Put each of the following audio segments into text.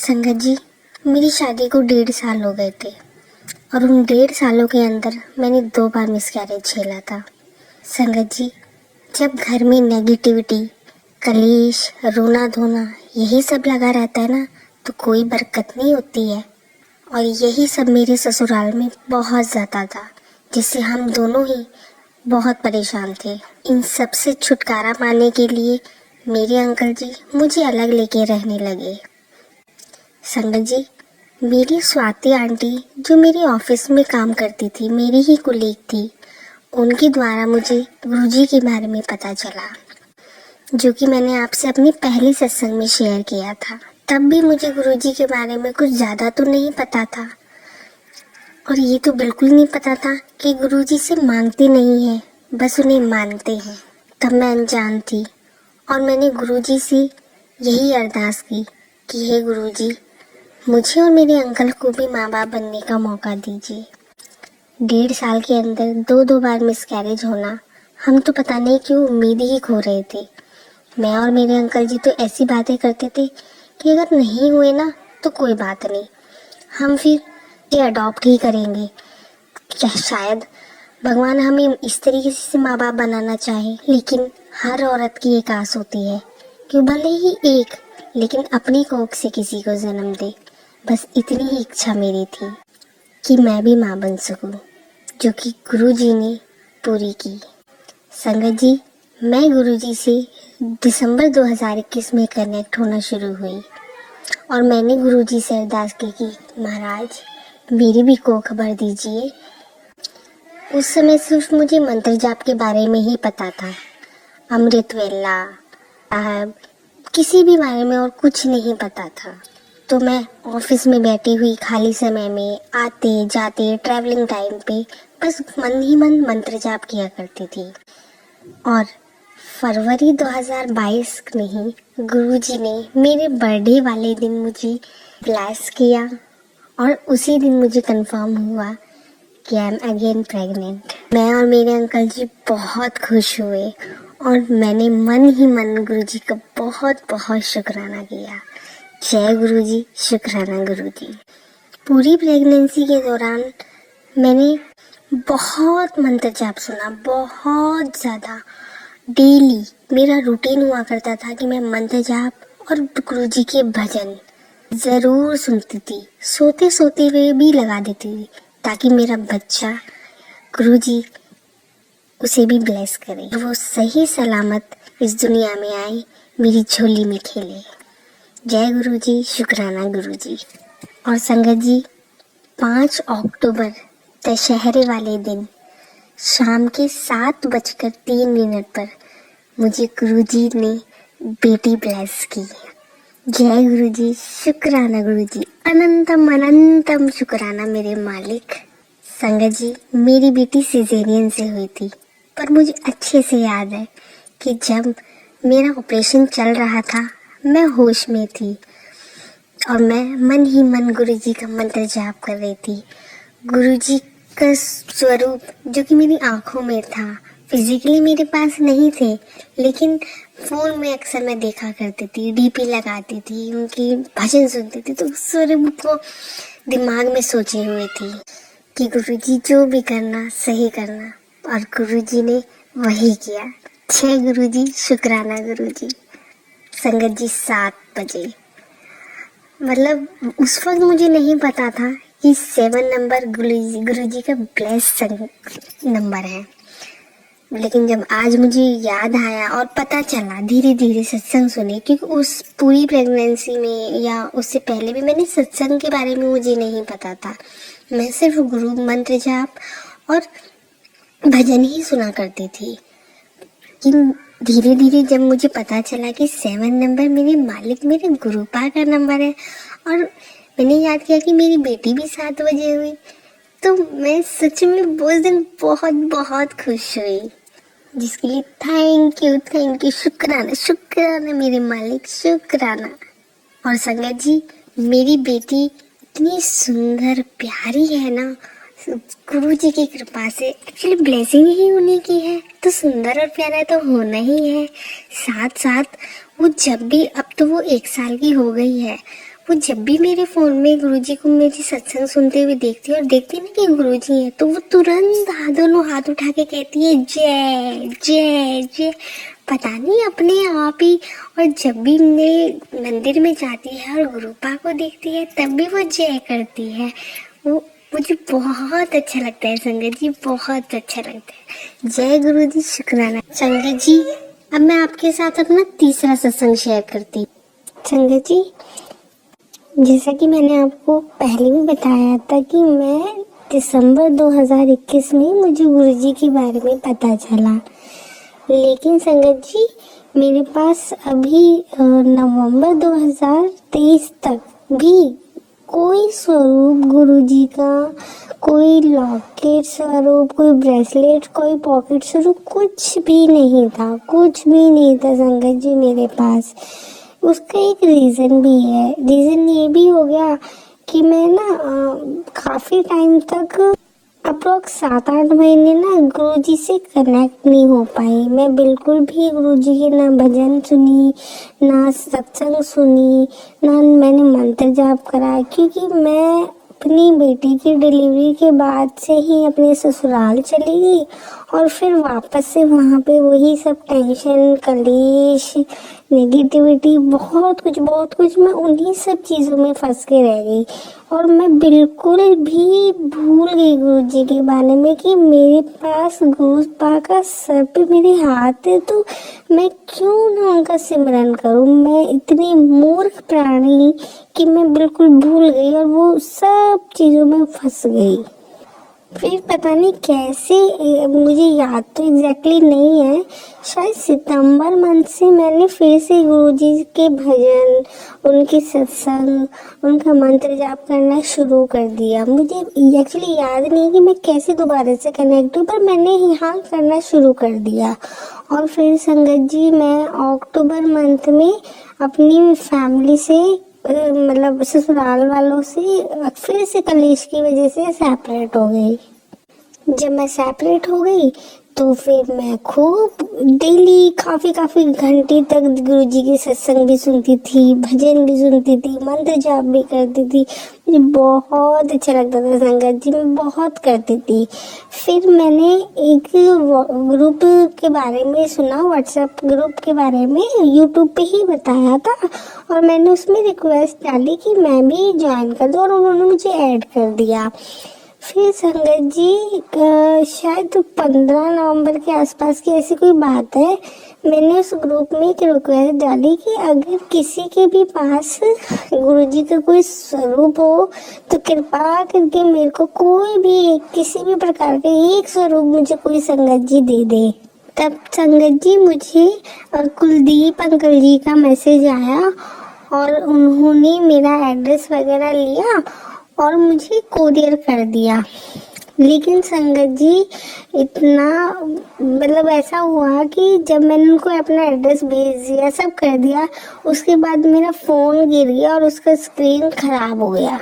संगत जी, मेरी शादी को 1.5 साल हो गए थे और उन 1.5 सालों के अंदर मैंने 2 बार मिसकैरेज झेला था। संगत जी, जब घर में नेगेटिविटी, कलेश, रोना धोना यही सब लगा रहता है ना, तो कोई बरकत नहीं होती है। और यही सब मेरे ससुराल में बहुत ज़्यादा था, जिससे हम दोनों ही बहुत परेशान थे। इन सब से छुटकारा पाने के लिए मेरे अंकल जी मुझे अलग लेके रहने लगे। संगत जी, मेरी स्वाति आंटी जो मेरे ऑफिस में काम करती थी, मेरी ही कुलीग थी, उनके द्वारा मुझे गुरुजी के बारे में पता चला, जो कि मैंने आपसे अपनी पहली सत्संग में शेयर किया था। तब भी मुझे गुरुजी के बारे में कुछ ज़्यादा तो नहीं पता था, और ये तो बिल्कुल नहीं पता था कि गुरुजी से मांगते नहीं हैं, बस उन्हें मानते हैं। तब मैं अनजान थी और मैंने गुरुजी से यही अरदास की कि हे गुरुजी, मुझे और मेरे अंकल को भी माँ बाप बनने का मौका दीजिए। 1.5 साल के अंदर 2 बार मिसकैरेज होना, हम तो पता नहीं क्यों उम्मीद ही खो रहे थे। मैं और मेरे अंकल जी तो ऐसी बातें करते थे कि अगर नहीं हुए ना तो कोई बात नहीं, हम फिर ये अडॉप्ट ही करेंगे। क्या शायद भगवान हमें इस तरीके से माँ बाप बनाना चाहे। लेकिन हर औरत की एक आस होती है कि भले ही एक, लेकिन अपनी कोख से किसी को जन्म दे। बस इतनी ही इच्छा मेरी थी कि मैं भी माँ बन सकूं, जो कि गुरुजी ने पूरी की। संगत जी, मैं गुरुजी से दिसंबर 2021 में कनेक्ट होना शुरू हुई और मैंने गुरुजी से अरदास की कि महाराज, मेरी भी कोख भर दीजिए। उस समय सिर्फ मुझे मंत्र जाप के बारे में ही पता था, अमृत वेला साहब, किसी भी बारे में और कुछ नहीं पता था। तो मैं ऑफिस में बैठी हुई खाली समय में आते जाते ट्रैवलिंग टाइम पे बस मन ही मन मंत्र जाप किया करती थी। और फरवरी 2022 में ही गुरुजी ने मेरे बर्थडे वाले दिन मुझे ब्लेस किया और उसी दिन मुझे कंफर्म हुआ कि आई एम अगेन प्रेग्नेंट। मैं और मेरे अंकल जी बहुत खुश हुए और मैंने मन ही मन गुरुजी का बहुत बहुत शुक्राना किया। जय गुरुजी, शुक्राना गुरुजी। पूरी प्रेगनेंसी के दौरान मैंने बहुत मंत्र जाप सुना, बहुत ज़्यादा। डेली मेरा रूटीन हुआ करता था कि मैं मंत्र जाप और गुरुजी के भजन ज़रूर सुनती थी, सोते सोते हुए भी लगा देती थी, ताकि मेरा बच्चा गुरुजी उसे भी ब्लेस करे, वो सही सलामत इस दुनिया में आए, मेरी झोली में खेले। जय गुरुजी, शुक्राना गुरुजी। और संगत जी, 5 अक्टूबर दशहरे वाले दिन शाम के 7:03 पर मुझे गुरुजी ने बेटी ब्लेस की। जय गुरुजी, शुक्राना गुरुजी, अनंतम अनंतम शुक्राना मेरे मालिक। संगत जी, मेरी बेटी सिजेरियन से हुई थी, पर मुझे अच्छे से याद है कि जब मेरा ऑपरेशन चल रहा था, मैं होश में थी और मैं मन ही मन गुरुजी का मंत्र जाप कर रही थी। गुरुजी का स्वरूप जो कि मेरी आंखों में था, फिजिकली मेरे पास नहीं थे, लेकिन फोन में अक्सर मैं देखा करती थी, डीपी लगाती थी, उनकी भजन सुनती थी, तो उस स्वरूप को दिमाग में सोचे हुए थी कि गुरुजी जो भी करना सही करना, और गुरुजी ने वही किया। जय गुरुजी, शुक्राना गुरुजी। संगत जी, 7 बजे, मतलब उस वक्त मुझे नहीं पता था कि 7 नंबर गुरुजी का ब्लेस नंबर है। लेकिन जब आज मुझे याद आया और पता चला, धीरे धीरे सत्संग सुने, क्योंकि उस पूरी प्रेगनेंसी में या उससे पहले भी मैंने सत्संग के बारे में मुझे नहीं पता था। मैं सिर्फ गुरु मंत्र जाप और भजन ही सुना करती थी। कि धीरे धीरे जब मुझे पता चला कि 7 नंबर मेरे मालिक, मेरे गुरुपा का नंबर है, और मैंने याद किया कि मेरी बेटी भी 7 बजे हुई, तो मैं सच में उस दिन बहुत बहुत खुश हुई, जिसके लिए थैंक यू, शुक्राना शुक्राना मेरे मालिक, शुक्राना। और संगत जी, मेरी बेटी इतनी सुंदर प्यारी है ना, गुरु जी की कृपा से। एक्चुअली ब्लेसिंग ही उन्हीं की है, तो सुंदर और प्यारा तो होना ही है। साथ साथ वो जब भी, अब तो वो 1 साल की हो गई है, वो जब भी मेरे फोन में गुरुजी को मेरी सत्संग सुनते हुए देखती है और देखती है ना कि गुरुजी है, तो वो तुरंत दोनों हाथ उठा के कहती है जय जय जय, पता नहीं अपने आप ही। और जब भी मैं मंदिर में जाती है और गुरुपा को देखती है तब भी वो जय करती है। वो मुझे बहुत अच्छा लगता है संगत जी, बहुत अच्छा लगता है। जय गुरु जी, शुक्राना। संगत जी, अब मैं आपके साथ अपना तीसरा सत्संग शेयर करती। संगत जी, जैसा कि मैंने आपको पहले भी बताया था कि मैं दिसंबर 2021 में मुझे गुरुजी के बारे में पता चला, लेकिन संगत जी मेरे पास अभी नवंबर 2023 तक भी कोई स्वरूप गुरुजी का, कोई लॉकेट स्वरूप, कोई ब्रेसलेट, कोई पॉकेट स्वरूप कुछ भी नहीं था, कुछ भी नहीं था संगत जी मेरे पास। उसका एक रीज़न भी है। रीज़न ये भी हो गया कि मैं ना काफ़ी टाइम तक अप्रोक्स 7-8 महीने ना गुरुजी से कनेक्ट नहीं हो पाई। मैं बिल्कुल भी गुरुजी के ना भजन सुनी, ना सत्संग सुनी, ना मैंने मंत्र जाप करा, क्योंकि मैं अपनी बेटी की डिलीवरी के बाद से ही अपने ससुराल चली गई और फिर वापस से वहाँ पे वही सब टेंशन, कलेश, नेगेटिविटी, बहुत कुछ मैं उन्हीं सब चीज़ों में फंस के रह गई। और मैं बिल्कुल भी भूल गई गुरुजी के बारे में कि मेरे पास गुरुपा का सर पे मेरे हाथ है, तो मैं क्यों ना उनका सिमरन करूं। मैं इतनी मूर्ख प्राणी कि मैं बिल्कुल भूल गई और वो सब चीज़ों में फंस गई। फिर पता नहीं कैसे, मुझे याद तो एग्जैक्टली नहीं है, शायद सितंबर मंथ से मैंने फिर से गुरुजी के भजन, उनके सत्संग, उनका मंत्र जाप करना शुरू कर दिया। मुझे एक्चुअली याद नहीं कि मैं कैसे दोबारा से कनेक्ट हुई, पर मैंने यहाँ करना शुरू कर दिया। और फिर संगत जी मैं अक्टूबर मंथ में अपनी फैमिली से, मतलब ससुराल वालों से फिर से कलेश की वजह से सेपरेट हो गई। जब मैं सेपरेट हो गई तो फिर मैं खूब डेली काफी घंटे तक गुरुजी के सत्संग भी सुनती थी, भजन भी सुनती थी, मंत्र जाप भी करती थी। मुझे बहुत अच्छा लगता था संगत जी, मैं बहुत करती थी। फिर मैंने एक ग्रुप के बारे में सुना, व्हाट्सएप ग्रुप के बारे में यूट्यूब पे ही बताया था, और मैंने उसमें रिक्वेस्ट डाली कि मैं भी ज्वाइन कर दूँ और उन्होंने मुझे ऐड कर दिया। फिर संगत जी शायद 15 नवंबर के आसपास की ऐसी कोई बात है, मैंने उस ग्रुप में एक रिक्वेस्ट डाली कि अगर किसी के भी पास गुरुजी का कोई स्वरूप हो तो कृपा करके मेरे को कोई भी किसी भी प्रकार का एक स्वरूप मुझे कोई संगत जी दे दे। तब संगत जी मुझे कुलदीप अंकल जी का मैसेज आया और उन्होंने मेरा एड्रेस वगैरह लिया और मुझे कोरियर कर दिया। लेकिन संगत जी इतना, मतलब ऐसा हुआ कि जब मैंने उनको अपना एड्रेस भेज दिया, सब कर दिया, उसके बाद मेरा फ़ोन गिर गया और उसका स्क्रीन खराब हो गया।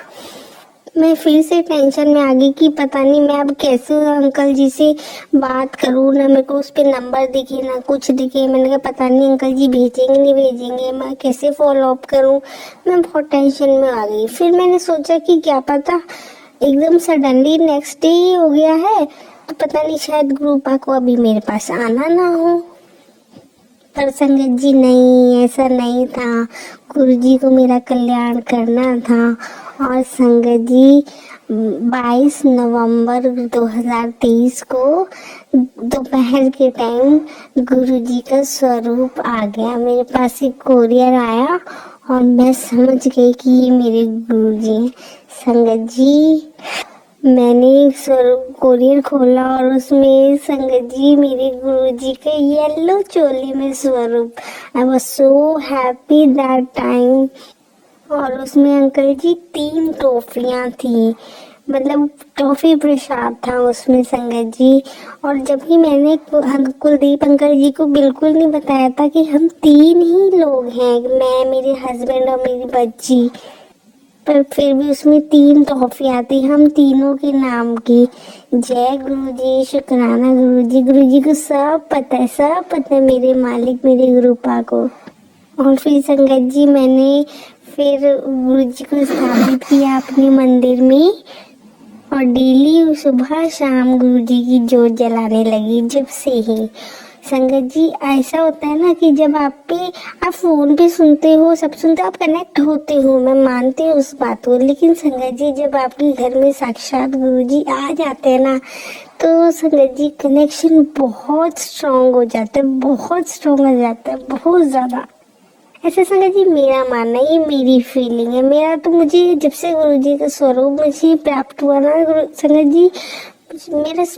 मैं फिर से टेंशन में आ गई कि पता नहीं मैं अब कैसे अंकल जी से बात करूँ, ना मेरे को उस पर नंबर दिखे ना कुछ दिखे। मैंने कहा पता नहीं अंकल जी भेजेंगे नहीं भेजेंगे, मैं कैसे फॉलो अप करूँ। मैं बहुत टेंशन में आ गई। फिर मैंने सोचा कि क्या पता एकदम सडनली नेक्स्ट डे ही हो गया है, तो पता नहीं शायद गुरुपा को अभी मेरे पास आना ना हो। पर संगत जी नहीं, ऐसा नहीं था। गुरुजी को मेरा कल्याण करना था। और संगत जी 22 नवंबर 2023 को दोपहर के टाइम गुरुजी का स्वरूप आ गया मेरे पास। एक कोरियर आया और मैं समझ गई कि ये मेरे गुरुजी हैं। संगत जी मैंने स्वरूप कोरियर खोला और उसमें संगत जी मेरे गुरुजी का येलो चोली में स्वरूप। I was so happy that time. और उसमें अंकल जी 3 टॉफियाँ थी, मतलब टॉफी प्रसाद था उसमें संगत जी। और जबकि मैंने कुलदीप अंकल जी को बिल्कुल नहीं बताया था कि हम 3 ही लोग हैं, मैं, मेरे हस्बैंड और मेरी बच्ची, पर फिर भी उसमें 3 टॉफियाँ थी हम तीनों के नाम की। जय गुरुजी, शुक्राना गुरुजी। गुरुजी को सब पता है, सब पता है मेरे मालिक, मेरे गुरुपा को। और फिर संगत जी मैंने फिर गुरुजी को स्थापित किया अपने मंदिर में और डेली सुबह शाम गुरुजी की जोत जलाने लगी जब से ही। संगत जी ऐसा होता है ना कि जब आप फोन पे सुनते हो, सब सुनते हो, आप कनेक्ट होते हो, मैं मानती हूँ उस बात को, लेकिन संगत जी जब आपके घर में साक्षात गुरुजी आ जाते हैं ना, तो संगत जी कनेक्शन बहुत स्ट्रांग हो जाता है, बहुत स्ट्रांग हो जाता है, बहुत ज़्यादा। ऐसा संगत जी मेरा मानना है, ये मेरी फीलिंग है। मेरा तो मुझे जब से गुरुजी का स्वरूप मुझे प्राप्त हुआ ना संगत जी,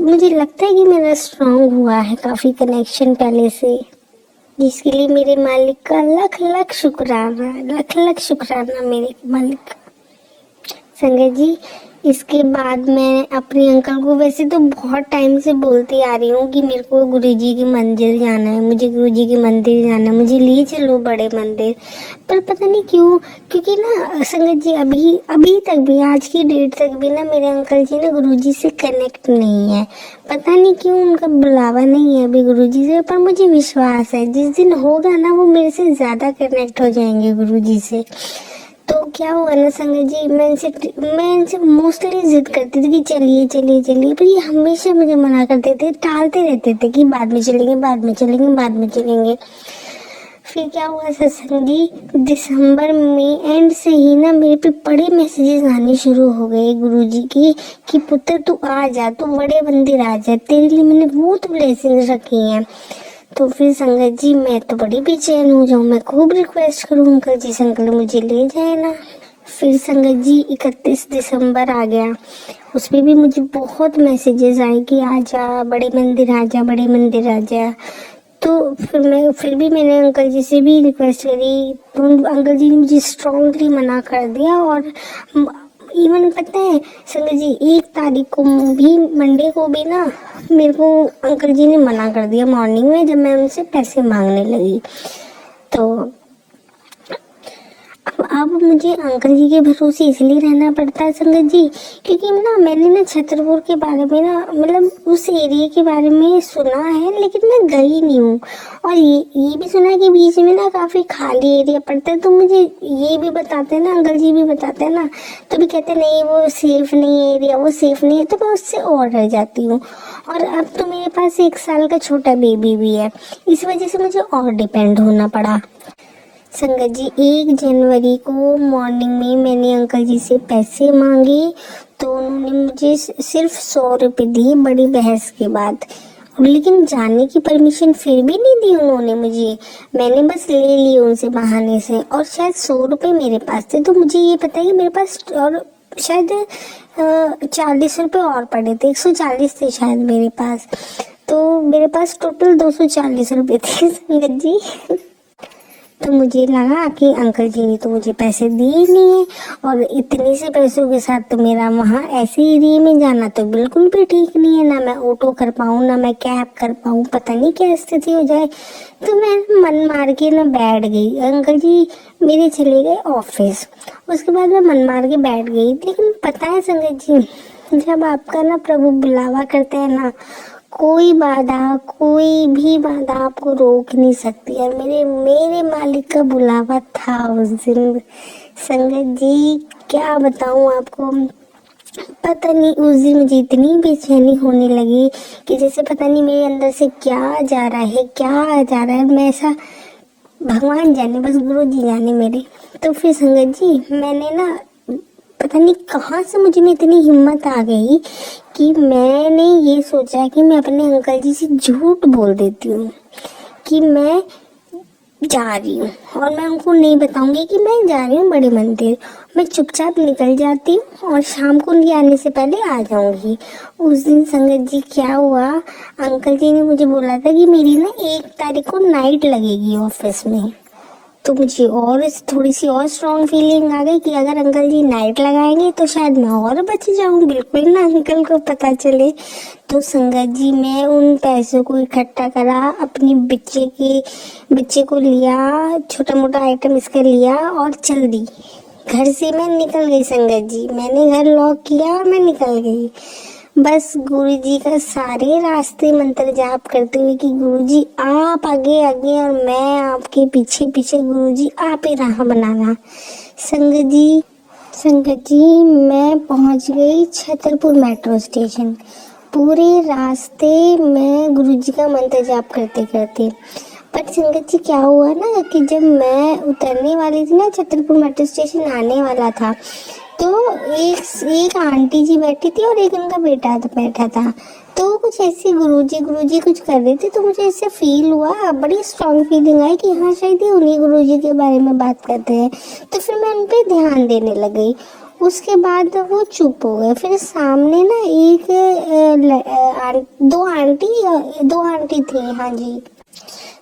मुझे लगता है कि मेरा स्ट्रांग हुआ है काफ़ी कनेक्शन पहले से, जिसके लिए मेरे मालिक का लख लख शुक्राना, लख लख शुक्राना मेरे मालिक का। संगत जी इसके बाद मैं अपने अंकल को वैसे तो बहुत टाइम से बोलती आ रही हूँ कि मेरे को गुरुजी के मंदिर जाना है, मुझे गुरुजी के मंदिर जाना है, मुझे ले चलो बड़े मंदिर। पर पता नहीं क्यों, क्योंकि ना संगत जी अभी तक भी, आज की डेट तक भी ना मेरे अंकल जी ना गुरुजी से कनेक्ट नहीं है। पता नहीं क्यों उनका बुलावा नहीं है अभी गुरुजी से, पर मुझे विश्वास है जिस दिन होगा ना वो मेरे से ज़्यादा कनेक्ट हो जाएंगे गुरुजी से। तो क्या हुआ ना संगत जी, मैं इनसे मोस्टली जिद करती थी कि चलिए चलिए चलिए, पर ये हमेशा मुझे मना करते थे, टालते रहते थे कि बाद में चलेंगे, बाद में चलेंगे, बाद में चलेंगे। फिर क्या हुआ सत्संग जी, दिसंबर में एंड से ही ना मेरे पे बड़े मैसेजेस आने शुरू हो गए गुरुजी की कि पुत्र तू आ जा, तू बड़े मंदिर आ जा, तेरे लिए मैंने बहुत ब्लेसिंग्स रखी हैं। तो फिर संगत जी मैं तो बड़ी बेचैन हो जाऊँ, मैं खूब रिक्वेस्ट करूँ अंकल जी से, अंकल मुझे ले जाए ना। फिर संगत जी 31 दिसंबर आ गया, उस पर भी मुझे बहुत मैसेजेस आए कि आ जा बड़े मंदिर, आ जा बड़े मंदिर, आ जा। तो फिर भी मैंने अंकल जी से भी रिक्वेस्ट करी, तो अंकल जी ने मुझे स्ट्रांगली मना कर दिया। और इवन पता है संगत जी 1 तारीख को भी, मंडे को भी ना मेरे को अंकल जी ने मना कर दिया मॉर्निंग में, जब मैं उनसे पैसे मांगने लगी। तो अब मुझे अंकल जी के भरोसे इसलिए रहना पड़ता है संगत जी, क्योंकि ना मैंने ना छतरपुर के बारे में ना, मतलब उस एरिया के बारे में सुना है, लेकिन मैं गई नहीं हूँ। और ये भी सुना है कि बीच में ना काफ़ी खाली एरिया पड़ता है, तो मुझे ये भी बताते हैं ना, अंकल जी भी बताते हैं ना, तो भी कहते हैं नहीं वो सेफ़ नहीं है एरिया, वो सेफ़ नहीं है, तो मैं उससे और रह जाती हूँ। और अब तो मेरे पास 1 साल का छोटा बेबी भी है, इस वजह से मुझे और डिपेंड होना पड़ा। संगत जी 1 जनवरी को मॉर्निंग में मैंने अंकल जी से पैसे मांगे, तो उन्होंने मुझे सिर्फ 100 रुपये दिए बड़ी बहस के बाद, लेकिन जाने की परमिशन फिर भी नहीं दी उन्होंने मुझे, मैंने बस ले ली उनसे बहाने से। और शायद 100 रुपये मेरे पास थे, तो मुझे ये पता है कि मेरे पास और शायद 40 रुपये और पड़े थे, 140 थे शायद मेरे पास, तो मेरे पास टोटल 240 रुपये थे संगत जी। तो मुझे लगा कि अंकल जी ने तो मुझे पैसे दिए ही नहीं है, और इतने से पैसों के साथ तो मेरा वहाँ ऐसे एरिया में जाना तो बिल्कुल भी ठीक नहीं है, ना मैं ऑटो कर पाऊँ, ना मैं कैब कर पाऊँ, पता नहीं क्या स्थिति हो जाए। तो मैं मन मार के ना बैठ गई, अंकल जी मेरे चले गए ऑफिस, उसके बाद मैं मन मार के बैठ गई। लेकिन पता है संगत जी, जब आपका ना प्रभु बुलावा करते हैं ना, कोई भी बाधा आपको रोक नहीं सकती है। मेरे मालिक का बुलावा था उस दिन संगत जी, क्या बताऊं आपको, पता नहीं उस दिन मुझे इतनी बेचैनी होने लगी कि जैसे पता नहीं मेरे अंदर से क्या जा रहा है, क्या आ जा रहा है, मैं ऐसा, भगवान जाने, बस गुरु जी जाने मेरे। तो फिर संगत जी मैंने ना, पता नहीं कहाँ से मुझे में इतनी हिम्मत आ गई कि मैंने ये सोचा कि मैं अपने अंकल जी से झूठ बोल देती हूँ कि मैं जा रही हूँ, और मैं उनको नहीं बताऊंगी कि मैं जा रही हूँ बड़े मंदिर, मैं चुपचाप निकल जाती हूँ और शाम को उनके आने से पहले आ जाऊंगी। उस दिन संगत जी क्या हुआ, अंकल जी ने मुझे बोला था कि मेरी ना 1 तारीख को नाइट लगेगी ऑफिस में, तो मुझे और थोड़ी सी और स्ट्रॉन्ग फीलिंग आ गई कि अगर अंकल जी नाइट लगाएंगे तो शायद मैं और बच जाऊं, बिल्कुल ना अंकल को पता चले। तो संगत जी मैं उन पैसों को इकट्ठा करा, अपनी बच्चे को लिया, छोटा मोटा आइटम इसका लिया और चल दी घर से। मैं निकल गई संगत जी, मैंने घर लॉक किया और मैं निकल गई, बस गुरुजी का सारे रास्ते मंत्र जाप करते हुए कि गुरुजी आप आगे आगे और मैं आपके पीछे पीछे, गुरुजी आप ही राह बनाना। संगत जी मैं पहुंच गई छतरपुर मेट्रो स्टेशन। पूरे रास्ते मैं गुरुजी का मंत्र जाप करते करते, पर संगत जी क्या हुआ ना कि जब मैं उतरने वाली थी ना, छतरपुर मेट्रो स्टेशन आने वाला था, तो एक आंटी जी बैठी थी और एक उनका बेटा बैठा था। तो कुछ ऐसे गुरुजी कुछ कर रहे थे, तो मुझे ऐसे फील हुआ, बड़ी स्ट्रॉन्ग फीलिंग आई कि हाँ शायद ये उन्हीं गुरुजी के बारे में बात करते हैं। तो फिर मैं उन पे ध्यान देने लग गई। उसके बाद वो चुप हो गए। फिर सामने ना दो आंटी थी, हाँ जी।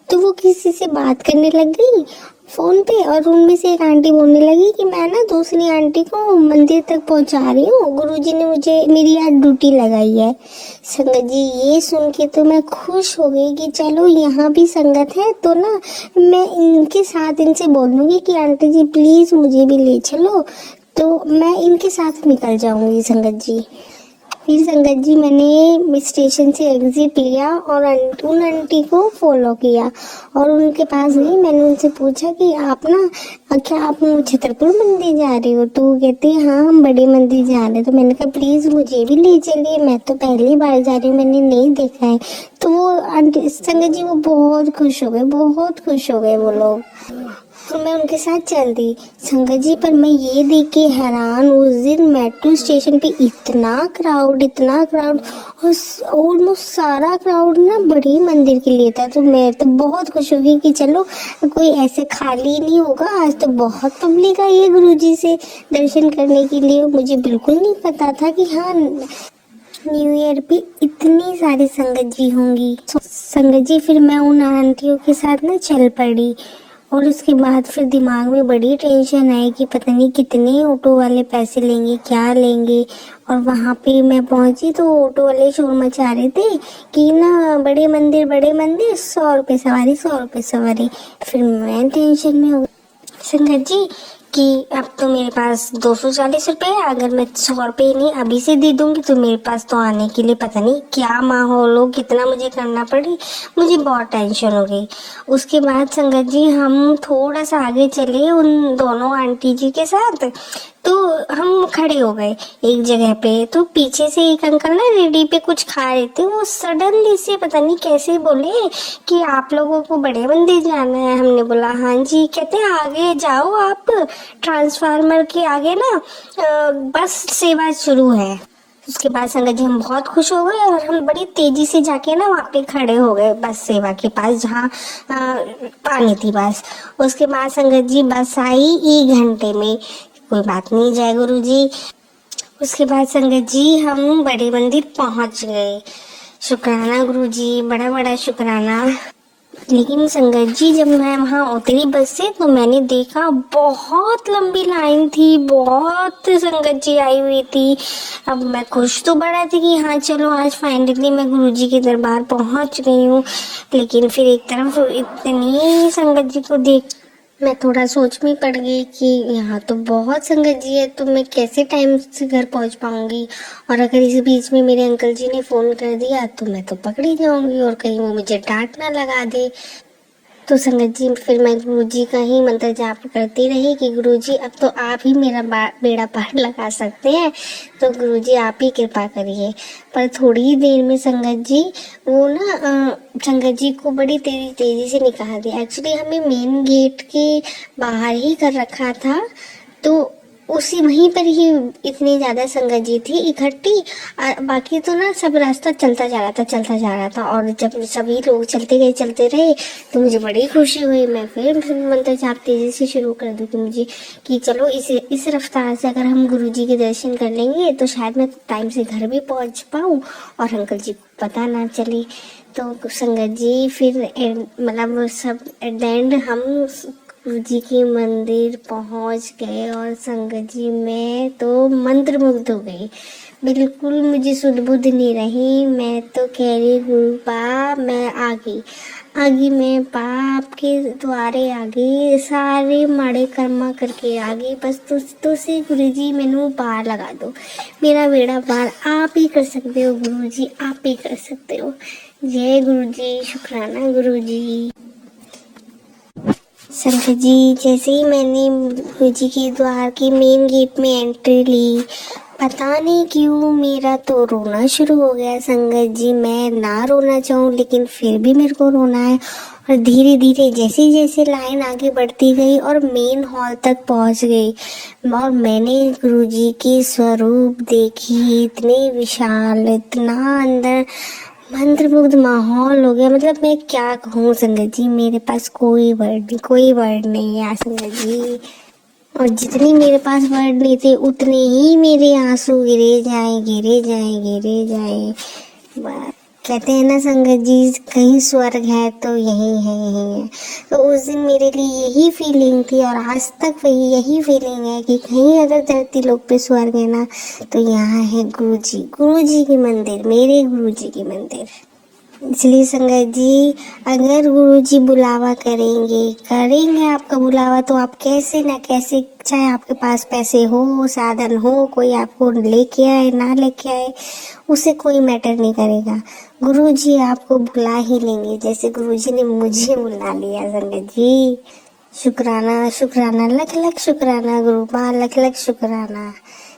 तो वो किसी से बात करने लग गई फोन पे, और उनमें से एक आंटी बोलने लगी कि मैं ना दूसरी आंटी को मंदिर तक पहुंचा रही हूँ, गुरुजी ने मुझे मेरी आज ड्यूटी लगाई है। संगत जी ये सुन के तो मैं खुश हो गई कि चलो यहाँ भी संगत है, तो ना मैं इनके साथ इनसे बोलूंगी कि आंटी जी प्लीज मुझे भी ले चलो, तो मैं इनके साथ निकल जाऊंगी संगत जी। फिर संगत जी मैंने स्टेशन से एग्जिट लिया और उन आंटी को फॉलो किया और उनके पास गई। मैंने उनसे पूछा कि आप ना क्या आप छतरपुर मंदिर जा रहे हो? तो वो कहते हैं हाँ हम बड़े मंदिर जा रहे हैं। तो मैंने कहा प्लीज मुझे भी ले चलिए, मैं तो पहली बार जा रही हूँ, मैंने नहीं देखा है। तो वो आंटी संगत जी वो बहुत खुश हो गए वो लोग। तो मैं उनके साथ चल दी संगत जी। पर मैं ये देख के हैरान, उस दिन मेट्रो स्टेशन पे इतना क्राउड और ऑलमोस्ट सारा क्राउड ना बड़ी मंदिर के लिए था। तो मैं तो बहुत खुश हो गई कि चलो कोई ऐसे खाली नहीं होगा, आज तो बहुत पब्लिक आई है गुरुजी से दर्शन करने के लिए। मुझे बिल्कुल नहीं पता था कि हाँ न्यू ईयर पे इतनी सारी संगत जी होंगी। संगत जी फिर मैं उन आंटियों के साथ ना चल पड़ी और उसके बाद फिर दिमाग में बड़ी टेंशन आई कि पता नहीं कितने ऑटो वाले पैसे लेंगे, क्या लेंगे। और वहां पे मैं पहुंची तो ऑटो वाले शोर मचा रहे थे कि ना बड़े मंदिर 100 रुपए सवारी। फिर मैं टेंशन में हो गई संगत जी कि अब तो मेरे पास 240 रुपए है, अगर मैं 100 रुपए नहीं अभी से दे दूंगी तो मेरे पास तो आने के लिए पता नहीं क्या माहौल हो, कितना मुझे करना पड़े। मुझे बहुत टेंशन हो गई। उसके बाद संगत जी हम थोड़ा सा आगे चले उन दोनों आंटी जी के साथ, तो हम खड़े हो गए एक जगह पे। तो पीछे से एक अंकल ना रेडी पे कुछ खा रहे थे, वो सडनली से पता नहीं कैसे बोले कि आप लोगों को बड़े मंदिर जाना है। हमने बोला हाँ जी। कहते आगे जाओ आप, ट्रांसफार्मर के आगे ना बस सेवा शुरू है। उसके बाद संगत जी हम बहुत खुश हो गए और हम बड़ी तेजी से जाके ना वहाँ पे खड़े हो गए बस सेवा के पास, जहाँ पानी थी बस। उसके बाद संगत जी बस आई 1 घंटे में, कोई बात नहीं जय गुरु जी। उसके बाद संगत जी हम बड़े मंदिर पहुंच गए। शुक्राना गुरु जी, बड़ा बड़ा शुक्राना। लेकिन संगत जी जब मैं वहां उतरी बस से तो मैंने देखा बहुत लंबी लाइन थी, बहुत संगत जी आई हुई थी। अब मैं खुश तो बड़ा थी कि हाँ चलो आज फाइनली मैं गुरुजी के दरबार पहुंच गई हूँ। लेकिन फिर एक तरफ इतनी संगत जी को देख मैं थोड़ा सोच में पड़ गई कि यहाँ तो बहुत संगत जी है, तो मैं कैसे टाइम से घर पहुँच पाऊंगी। और अगर इस बीच में मेरे अंकल जी ने फोन कर दिया तो मैं तो पकड़ी जाऊंगी और कहीं वो मुझे डांट ना लगा दे। तो संगत जी फिर मैं गुरुजी का ही मंत्र जाप करती रही कि गुरुजी अब तो आप ही मेरा बेड़ा पार लगा सकते हैं, तो गुरुजी आप ही कृपा करिए। पर थोड़ी ही देर में संगत जी वो ना संगत जी को बड़ी तेजी से निकाल दिया। एक्चुअली हमें मेन गेट के बाहर ही कर रखा था, तो उसी वहीं पर ही इतनी ज्यादा संगत जी थी इकट्ठी। बाकी तो ना सब रास्ता चलता जा रहा था और जब सभी लोग चलते रहे तो मुझे बड़ी खुशी हुई। मैं फिर मंत्र जाप तेजी से शुरू कर दी कि मुझे कि चलो इस रफ्तार से अगर हम गुरुजी के दर्शन कर लेंगे तो शायद मैं टाइम से घर भी पहुंच पाऊँ और अंकल जी को पता ना चले। तो संगत जी फिर मतलब सब एट द एंड हम गुरु जी के मंदिर पहुंच गए और संगत जी मैं तो मंत्रमुग्ध हो गई। बिल्कुल मुझे सुध बुध नहीं रही। मैं तो कह रही गुरु पा मैं आ गई मैं पा आपके द्वारे आ गई, सारे माड़े कर्मा करके आ गई। बस तुसी गुरु जी मैनू पार लगा दो, मेरा बेड़ा पार आप ही कर सकते हो गुरु जी, आप ही कर सकते हो। जय गुरु जी, शुक्राना गुरु जी। संगत जी, जैसे ही मैंने गुरुजी के द्वार के मेन गेट में एंट्री ली, पता नहीं क्यों मेरा तो रोना शुरू हो गया। संगत जी, मैं ना रोना चाहूँ लेकिन फिर भी मेरे को रोना है। और धीरे धीरे जैसे जैसे लाइन आगे बढ़ती गई और मेन हॉल तक पहुंच गई, और मैंने गुरुजी के स्वरूप देखी, इतने विशाल, इतना अंदर मंत्रमुग्ध माहौल हो गया। मतलब मैं क्या कहूँ संगत जी, मेरे पास कोई वर्ड नहीं है संगत जी। और जितने मेरे पास वर्ड नहीं थे उतने ही मेरे आंसू गिरे जाए। कहते हैं ना संगत जी, कहीं स्वर्ग है तो यही है। तो उस दिन मेरे लिए यही फीलिंग थी और आज तक वही यही फीलिंग है कि कहीं अगर धरती लोक पे स्वर्ग है ना, तो यहाँ है गुरुजी की मंदिर, मेरे गुरुजी की मंदिर। इसलिए संगत जी, अगर गुरुजी बुलावा करेंगे आपका बुलावा, तो आप कैसे ना कैसे, चाहे आपके पास पैसे हो, साधन हो, कोई आपको लेके आए ना लेके आए, उसे कोई मैटर नहीं करेगा। गुरुजी आपको बुला ही लेंगे, जैसे गुरुजी ने मुझे बुला लिया संगत जी। शुक्राना, लख शुक्राना गुरुपा, लख शुक्राना।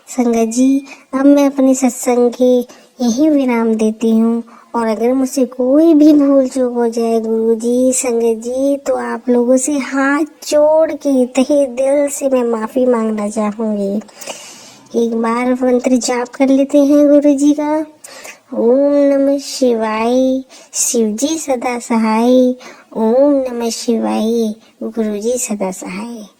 संगत जी, अब मैं अपने सत्संग के यही विराम देती हूँ। और अगर मुझसे कोई भी भूल चूक हो जाए गुरुजी, संगत जी, तो आप लोगों से हाथ जोड़ के तहे दिल से मैं माफी मांगना चाहूंगी। एक बार मंत्र जाप कर लेते हैं गुरुजी का। ओम नमः शिवाय, शिवजी सदा सहाय। ओम नमः शिवाय, गुरुजी सदा सहाय।